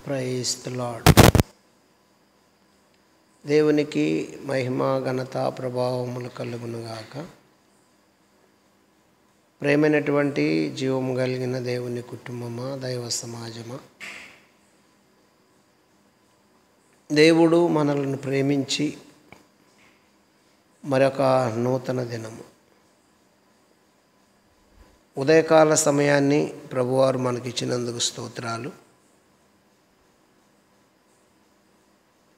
Praise the lord. దేవునికి మహిమ ఘనత ప్రభావములు కలుగునుగాక. ప్రేమైనటువంటి జీవము కలిగిన దేవుని కుటుంబమా, దైవ సమాజమా, దేవుడు మనల్ని ప్రేమించి మరొక నూతన దినము ఉదయకాల సమయాన్ని ప్రభువారు మనకిచ్చినందుకు స్తోత్రాలు.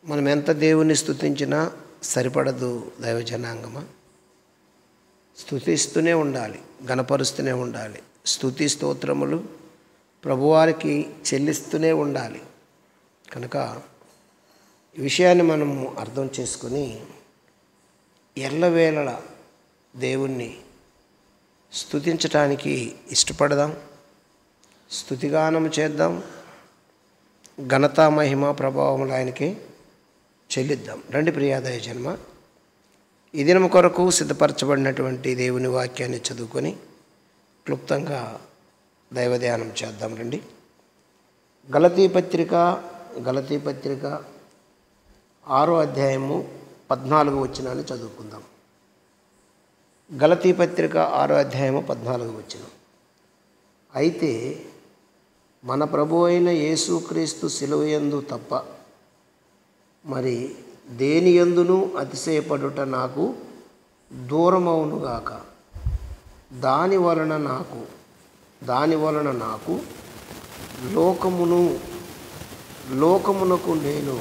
మనం ఎంత దేవుని స్తుతించినా సరిపడదు దైవజనాంగమా. స్తుతిస్తూనే ఉండాలి, గణపరుస్తూనే ఉండాలి, స్తుతి స్తోత్రములు ప్రభువారికి చెల్లిస్తూనే ఉండాలి. కనుక ఈ విషయాన్ని మనము అర్థం చేసుకొని ఎల్లవేళల దేవుణ్ణి స్తుతించటానికి ఇష్టపడదాం, స్తుతిగానం చేద్దాం, ఘనత మహిమ ప్రభావములు ఆయనకి చెల్లిద్దాం. రండి ప్రియాదయ జన్మ, ఈ దినం కొరకు సిద్ధపరచబడినటువంటి దేవుని వాక్యాన్ని చదువుకొని క్లుప్తంగా దైవధ్యానం చేద్దాం. రండి. గలతీ పత్రిక 6వ అధ్యాయము 14వ వచనాన్ని చదువుకుందాం. గలతీ పత్రిక 6వ అధ్యాయము 14వ వచనం. అయితే మన ప్రభు అయిన యేసుక్రీస్తు శిలువయందు తప్ప మరి దేని యందును అతిశయపడుట నాకు దూరమవునుగాక. దాని వలన నాకు లోకమునకు నేను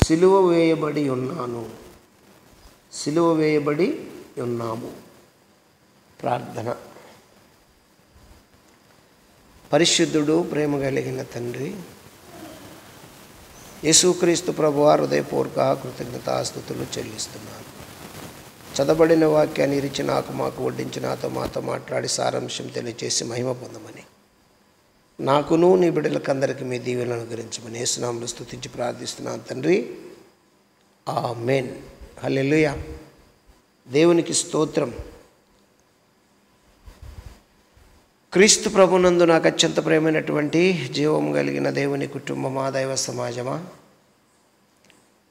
సిలువ వేయబడి ఉన్నాము. ప్రార్థన. పరిశుద్ధుడు, ప్రేమ కలిగిన తండ్రి, యేసుక్రీస్తు ప్రభువారు హృదయపూర్వక కృతజ్ఞతాస్తుతులు చెల్లిస్తున్నాను. చదవబడిన వాక్యాన్ని ఇరిచి మాకు వడ్డించి మాతో మాట్లాడి సారాంశం తెలియచేసి మహిమ పొందమని, నాకును నీ బిడ్డలకందరికీ మీ దీవెనలను అనుగ్రహించమని యేసునామములో స్తుతించి ప్రార్థిస్తున్నాను తండ్రి. ఆమేన్. హల్లెలూయా. దేవునికి స్తోత్రం. క్రీస్తు ప్రభునందు నాకు అత్యంత ప్రేమైనటువంటి జీవం కలిగిన దేవుని కుటుంబమా, దైవ సమాజమా,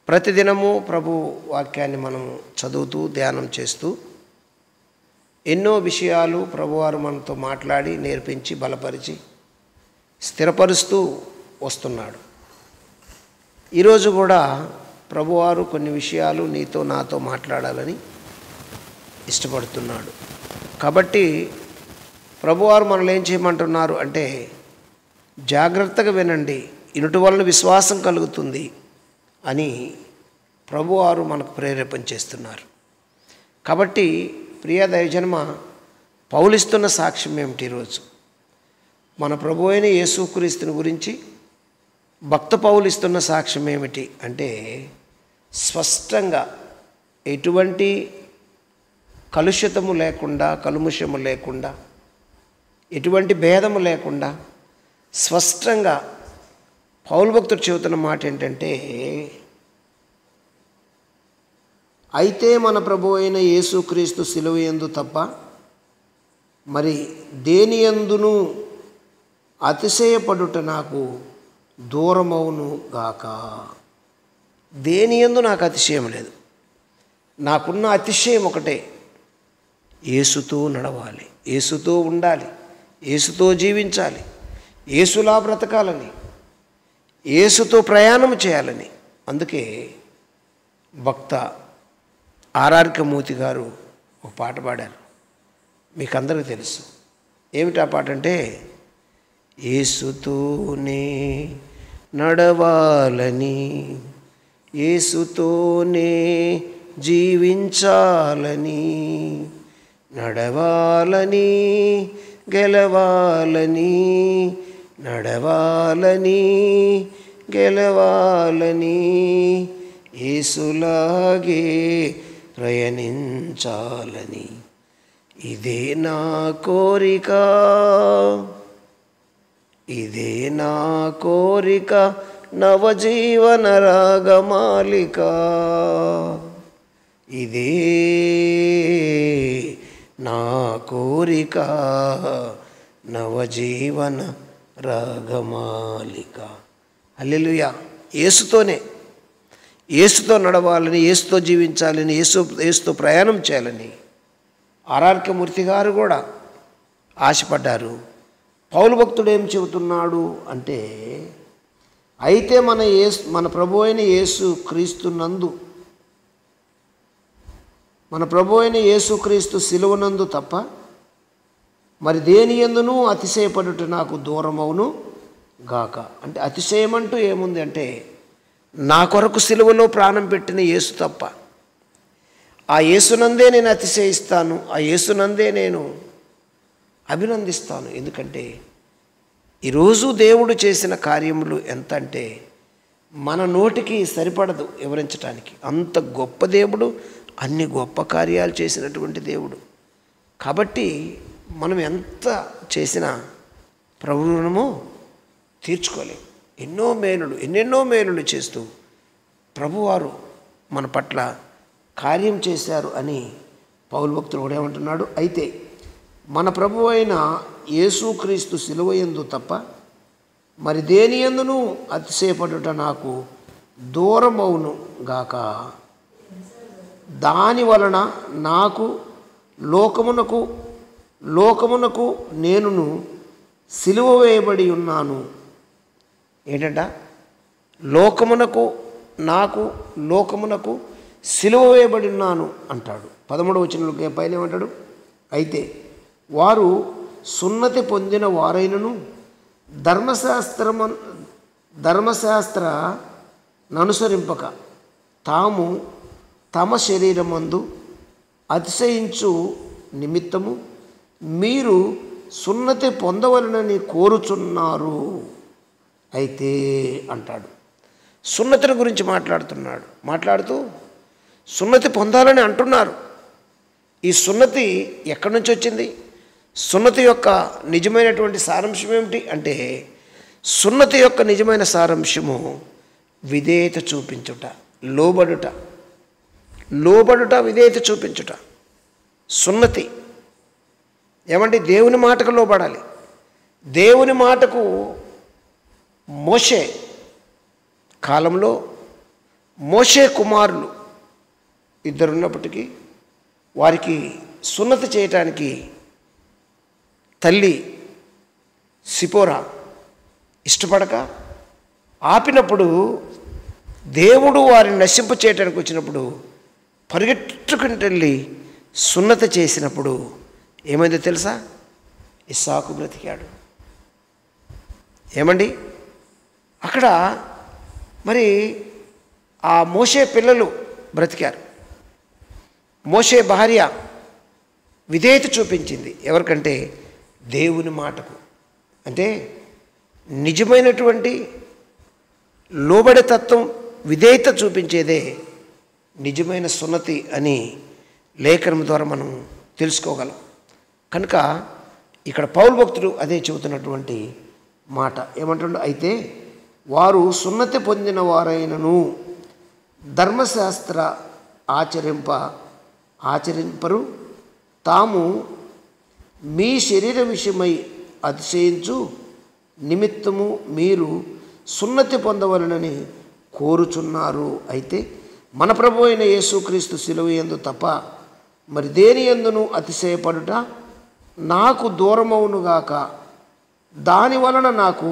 ప్రతిదినము ప్రభు వాక్యాన్ని మనం చదువుతూ ధ్యానం చేస్తూ ఎన్నో విషయాలు ప్రభువారు మనతో మాట్లాడి నేర్పించి బలపరిచి స్థిరపరుస్తూ వస్తున్నాడు. ఈరోజు కూడా ప్రభువారు కొన్ని విషయాలు నీతో నాతో మాట్లాడాలని ఇష్టపడుతున్నాడు. కాబట్టి ప్రభువారు మనల్ని ఏం చేయమంటున్నారు అంటే, జాగ్రత్తగా వినండి, ఇనుటి వలన విశ్వాసం కలుగుతుంది అని ప్రభువారు మనకు ప్రేరేపణ చేస్తున్నారు. కాబట్టి ప్రియ దైవజన్మ, పౌలిస్తున్న సాక్ష్యం ఏమిటి? ఈరోజు మన ప్రభు అయిన యేసుక్రీస్తుని గురించి భక్త పౌలిస్తున్న సాక్ష్యం ఏమిటి అంటే, స్పష్టంగా ఎటువంటి కలుషితము లేకుండా, కల్ముషము లేకుండా, ఎటువంటి భేదము లేకుండా స్పష్టంగా పౌలు భక్తుడు చెబుతున్న మాట ఏంటంటే, అయితే మన ప్రభు అయిన యేసుక్రీస్తు శిలువ యందు తప్ప మరి దేని యందును అతిశయపడుట నాకు దూరమవును గాక. దేని యందు నాకు అతిశయం లేదు. నాకున్న అతిశయం ఒకటే, యేసుతో నడవాలి, యేసుతో ఉండాలి, యేసుతో జీవించాలి, యేసులా బ్రతకాలని, యేసుతో ప్రయాణం చేయాలని. అందుకే భక్త ఆర్ఆర్ మూర్తి గారు ఒక పాట పాడారు, మీకు అందరికీ తెలుసు. ఏమిటి ఆ పాట అంటే, యేసుతోనే నడవాలని, యేసుతోనే జీవించాలని, నడవాలని గెలవాలని, నడవాలని గెలవాలని, యేసులాగే ప్రయాణించాలని, ఇదే నా కోరిక, ఇదే నా కోరిక, నవజీవన రాగమాలిక, ఇదే నా కోరిక, నవజీవన రాగమాలిక. హల్లెలూయా. యేసుతో నడవాలని, యేసుతో జీవించాలని, యేసుతో ప్రయాణం చేయాలని ఆర్ఆర్కే మూర్తి గారు కూడా ఆశపడ్డారు. పౌలు భక్తుడు ఏం చెబుతున్నాడు అంటే, అయితే మన ప్రభు అయిన యేసు క్రీస్తునందు, మన ప్రభు అయిన యేసుక్రీస్తు సిలువనందు తప్ప మరి దేని యందునూ అతిశయపడుట నాకు దూరమవును గాక. అంటే అతిశయం అంటూ ఏముంది అంటే, నా కొరకు సిలువలో ప్రాణం పెట్టిన యేసు తప్ప, ఆ యేసునందే నేను అతిశయిస్తాను, ఆ యేసునందే నేను అభినందిస్తాను. ఎందుకంటే ఈరోజు దేవుడు చేసిన కార్యములు ఎంత అంటే మన నోటికి సరిపడదు వివరించటానికి. అంత గొప్ప దేవుడు, అన్ని గొప్ప కార్యాలు చేసినటువంటి దేవుడు. కాబట్టి మనం ఎంత చేసినా ప్రభు రుణము తీర్చుకోలేం. ఎన్నెన్నో మేలులు చేస్తూ ప్రభువారు మన పట్ల కార్యం చేశారు అని పౌలు భక్తుడు కూడా ఏమంటున్నాడు, అయితే మన ప్రభు అయిన యేసుక్రీస్తు సిలువ యందు తప్ప మరి దేని యందునూ అతిశయపడుట నాకు దూరమవును గాక. దాని వలన నాకు లోకమునకు నేనును సిలువ వేయబడి ఉన్నాను. ఏంటంట? లోకమునకు సిలువ వేయబడి ఉన్నాను అంటాడు. 13వ వచనంలో పైన ఏమంటాడు, అయితే వారు సున్నతి పొందిన వారైనను ధర్మశాస్త్ర ననుసరింపక తాము తమ శరీరమందు అతిశయించు నిమిత్తము మీరు సున్నతి పొందవలనని కోరుచున్నారు. అయితే అంటాడు, సున్నతిని గురించి మాట్లాడుతూ సున్నతి పొందాలని అంటున్నారు. ఈ సున్నతి ఎక్కడి నుంచి వచ్చింది? సున్నతి యొక్క నిజమైనటువంటి సారాంశం ఏమిటి అంటే, సున్నతి యొక్క నిజమైన సారాంశము విధేయత చూపించుట, లోబడుట, విధేయత చూపించుట. సున్నతి ఏమంటే దేవుని మాటకు లోబడాలి. దేవుని మాటకు మోషే కాలంలో మోషే కుమారులు ఇద్దరున్నప్పటికీ వారికి సున్నతి చేయటానికి తల్లి సిపోరా ఇష్టపడక ఆపినప్పుడు, దేవుడు వారిని నశింప చేయటానికి వచ్చినప్పుడు పరిగెట్టుకుని వెళ్ళి సున్నతి చేసినప్పుడు ఏమైందో తెలుసా? ఇస్సాకు బ్రతికాడు. ఏమండి, అక్కడ మరి ఆ మోషే పిల్లలు బ్రతికారు. మోషే భార్య విధేయత చూపించింది. ఎవరికంటే దేవుని మాటకు. అంటే నిజమైనటువంటి లోబడే తత్వం, విధేయత చూపించేదే నిజమైన సున్నతి అని లేఖనం ద్వారా మనం తెలుసుకోగలం. కనుక ఇక్కడ పౌలు భక్తుడు అదే చెబుతున్నటువంటి మాట. ఏమంటాడు? అయితే వారు సున్నతి పొందిన వారైనను ధర్మశాస్త్ర ఆచరింపరు, తాము మీ శరీర విషయమై అతిశయించు నిమిత్తము మీరు సున్నతి పొందవలనని కోరుచున్నారు. అయితే మన ప్రభు అయిన యేసుక్రీస్తు సిలువ యందు తప్ప మరి దేని యందును అతిశయపడుట నాకు దూరమవునుగాక. దాని వలన నాకు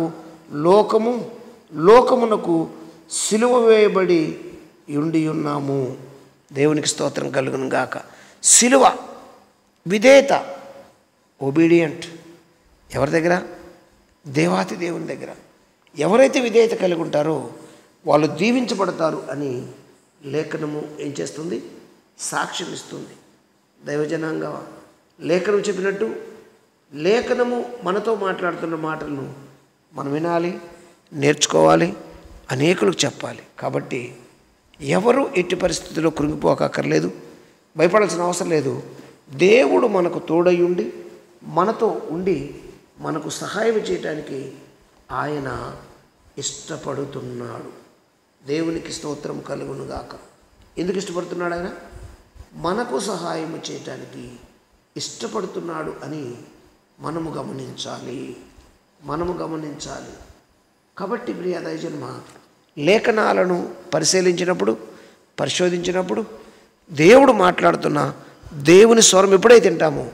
లోకమునకు సిలువ వేయబడి ఉండి ఉన్నాము. దేవునికి స్తోత్రం కలుగును గాక. సిలువ, విధేయత, ఒబీడియంట్. ఎవరి దగ్గర? దేవాతి దేవుని దగ్గర. ఎవరైతే విధేయత కలిగి ఉంటారో వాళ్ళు దీవించబడతారు అని లేఖనము ఏం చేస్తుంది? సాక్ష్యం ఇస్తుంది. దైవజనాంగ లేఖనం చెప్పినట్టు లేఖనము మనతో మాట్లాడుతున్న మాటలను మనం వినాలి, నేర్చుకోవాలి, అనేకులకు చెప్పాలి. కాబట్టి ఎవరు ఎట్టి పరిస్థితుల్లో కృంగిపోకక్కర్లేదు, భయపడాల్సిన అవసరం లేదు. దేవుడు మనకు తోడయ్యుండి మనతో ఉండి మనకు సహాయం చేయటానికి ఆయన ఇష్టపడుతున్నాడు. దేవునికి స్తోత్రం కలుగునుగాక. ఎందుకు ఇష్టపడుతున్నాడు? ఆయన మనకు సహాయం చేయటానికి ఇష్టపడుతున్నాడు అని మనము గమనించాలి. కాబట్టి ప్రియ దైవజన్మ లేఖనాలను పరిశోధించినప్పుడు దేవుడు మాట్లాడుతున్న దేవుని స్వరం ఎప్పుడైతే వింటామో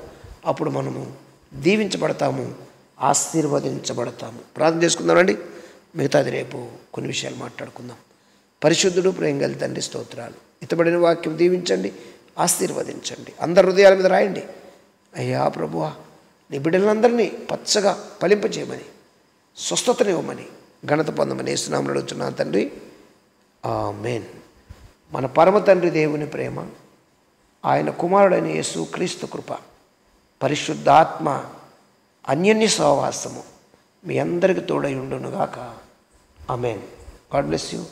అప్పుడు మనము దీవించబడతాము, ఆశీర్వదించబడతాము. ప్రార్థన చేసుకుందామండి. మిగతాది రేపు కొన్ని విషయాలు మాట్లాడుకుందాం. పరిశుద్ధుడు ప్రేమగల తండ్రి స్తోత్రాలు. ఇతబడిన వాక్యం దీవించండి, ఆశీర్వదించండి. అందరి హృదయాల మీద రాయండి. అయ్యా ప్రభువా, నీ బిడ్డలందరినీ పచ్చగా ఫలింపచేయమని, స్వస్థతనివ్వమని, ఘనత పొందమని యేసునామములో అడుగుతున్నాను తండ్రి, ఆమేన్. మన పరమ తండ్రి దేవుని ప్రేమ, ఆయన కుమారుడైన యేసు క్రీస్తు కృప, పరిశుద్ధాత్మ అన్యోన్య సహవాసము మీ అందరికి తోడై ఉండునుగాక. ఆమేన్. God bless you.